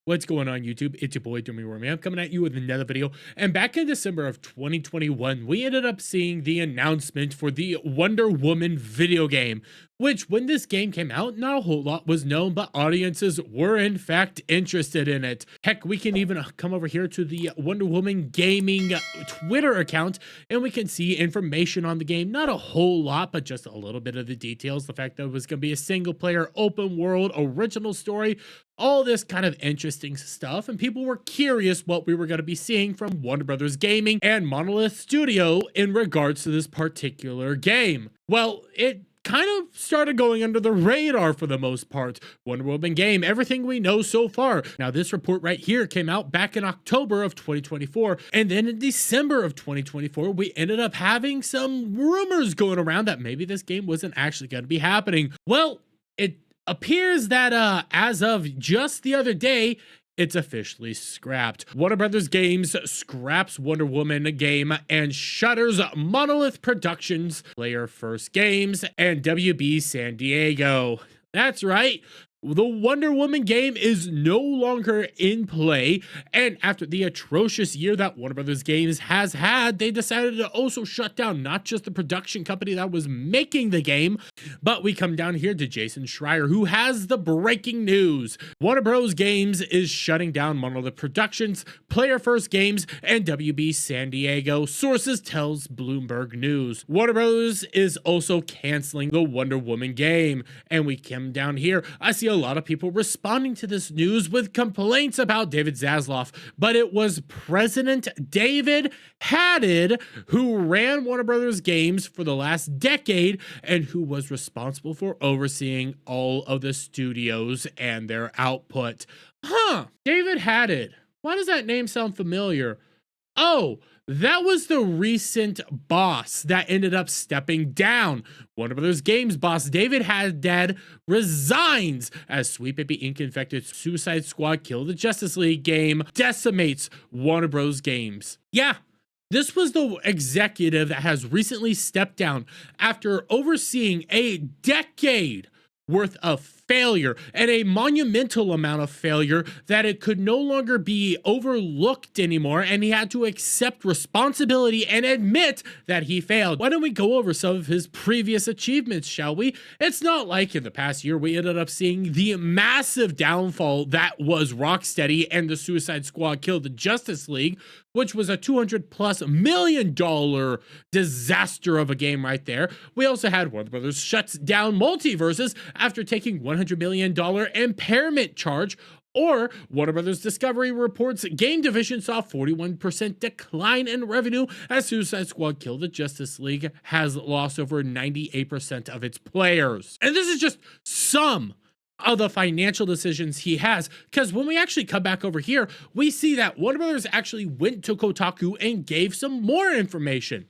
What's going on YouTube? It's your boy Dummy Wormy. I'm coming at you with another video. And back in December of 2021, we ended up seeing the announcement for the Wonder Woman video game, which when this game came out, not a whole lot was known, but audiences were in fact interested in it. Heck, we can even come over here to the Wonder Woman gaming Twitter account and we can see information on the game. Not a whole lot, but just a little bit of the details. The fact that it was going to be a single player open world original story, all this kind of interesting stuff, and people were curious what we were going to be seeing from Warner Brothers Gaming and Monolith Studio in regards to this particular game. Well, it kind of started going under the radar for the most part. Wonder Woman game, everything we know so far. Now, this report right here came out back in October of 2024, and then in December of 2024, we ended up having some rumors going around that maybe this game wasn't actually going to be happening. Well, it appears that as of just the other day, it's officially scrapped. Warner Brothers Games scraps Wonder Woman game and shutters Monolith Productions, Player First Games, and WB San Diego. That's right. The Wonder Woman game is no longer in play, and after the atrocious year that Warner Brothers Games has had, they decided to also shut down not just the production company that was making the game, but we come down here to Jason Schreier, who has the breaking news. Warner Bros. Games is shutting down Monolith Productions, Player First Games, and WB San Diego, sources tells Bloomberg News. Warner Bros. Is also canceling the Wonder Woman game, and we come down here, I see a lot of people responding to this news with complaints about David Zaslav, but it was President David Haddad who ran Warner Brothers Games for the last decade and who was responsible for overseeing all of the studios and their output. David Haddad. Why does that name sound familiar? Oh, that was the recent boss that ended up stepping down. Warner Brothers Games boss David Haddad resigns as Sweet Baby Inc. infected Suicide Squad Kill the Justice League game decimates Warner Bros. Games. Yeah, this was the executive that has recently stepped down after overseeing a decade worth of failure and a monumental amount of failure that it could no longer be overlooked anymore, and he had to accept responsibility and admit that he failed. Why don't we go over some of his previous achievements, shall we? It's not like in the past year we ended up seeing the massive downfall that was Rocksteady and the Suicide Squad Kill the Justice League, which was a $200+ million disaster of a game right there. We also had Warner Brothers shuts down Multiverses after taking $100 million impairment charge, or Warner Brothers Discovery reports game division saw 41% decline in revenue as Suicide Squad Kill the Justice League has lost over 98% of its players. And this is just some of the financial decisions he has, because when we actually come back over here, we see that Warner Brothers actually went to Kotaku and gave some more information.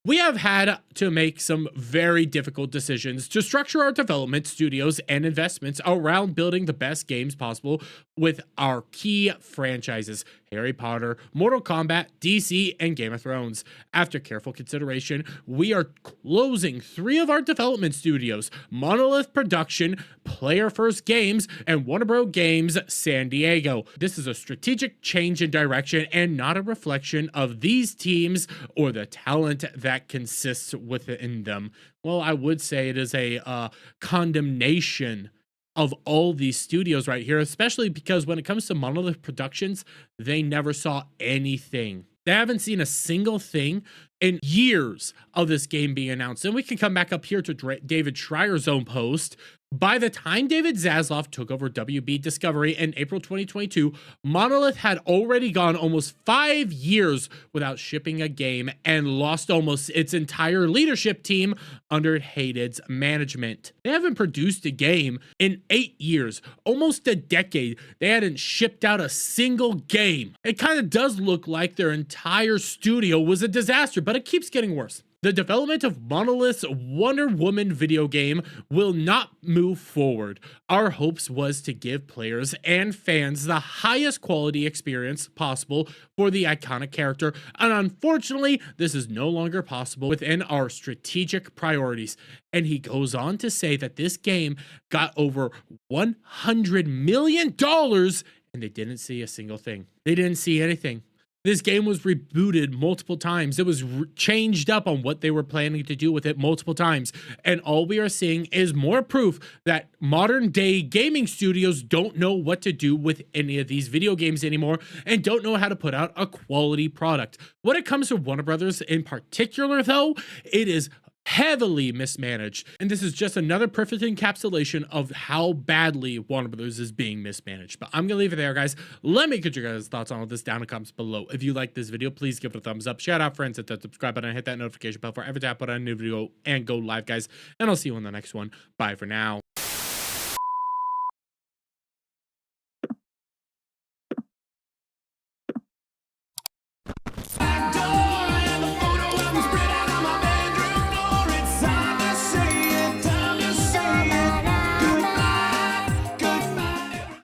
We have had to make some very difficult decisions to structure our development studios and investments around building the best games possible with our key franchises, Harry Potter, Mortal Kombat, DC, and Game of Thrones. After careful consideration, we are closing 3 of our development studios, Monolith Production, Player First Games, and Warner Bros. Games San Diego. This is a strategic change in direction and not a reflection of these teams or the talent that consists within them. Well, I would say it is a condemnation of all these studios right here, especially because when it comes to Monolith Productions, they never saw anything. They haven't seen a single thing in years of this game being announced. And we can come back up here to David Schreier's own post. By the time David Zaslav took over WB Discovery in April 2022, Monolith had already gone almost 5 years without shipping a game and lost almost its entire leadership team under Haddad's management. They haven't produced a game in 8 years, almost a decade. They hadn't shipped out a single game. It kind of does look like their entire studio was a disaster, but it keeps getting worse. The development of Monolith's Wonder Woman video game will not move forward. Our hopes was to give players and fans the highest quality experience possible for the iconic character, and unfortunately, this is no longer possible within our strategic priorities. And he goes on to say that this game got over $100 million and they didn't see a single thing. They didn't see anything. This game was rebooted multiple times. It was changed up on what they were planning to do with it multiple times. And all we are seeing is more proof that modern day gaming studios don't know what to do with any of these video games anymore and don't know how to put out a quality product. When it comes to Warner Brothers in particular, though, it is heavily mismanaged, and this is just another perfect encapsulation of how badly Warner Brothers is being mismanaged. But I'm gonna leave it there, guys. Let me get your guys' thoughts on all this down in the comments below. If you like this video, please give it a thumbs up, shout out friends, hit that subscribe button, hit that notification bell for every time I put out a new video and go live, guys, and I'll see you on the next one. Bye for now.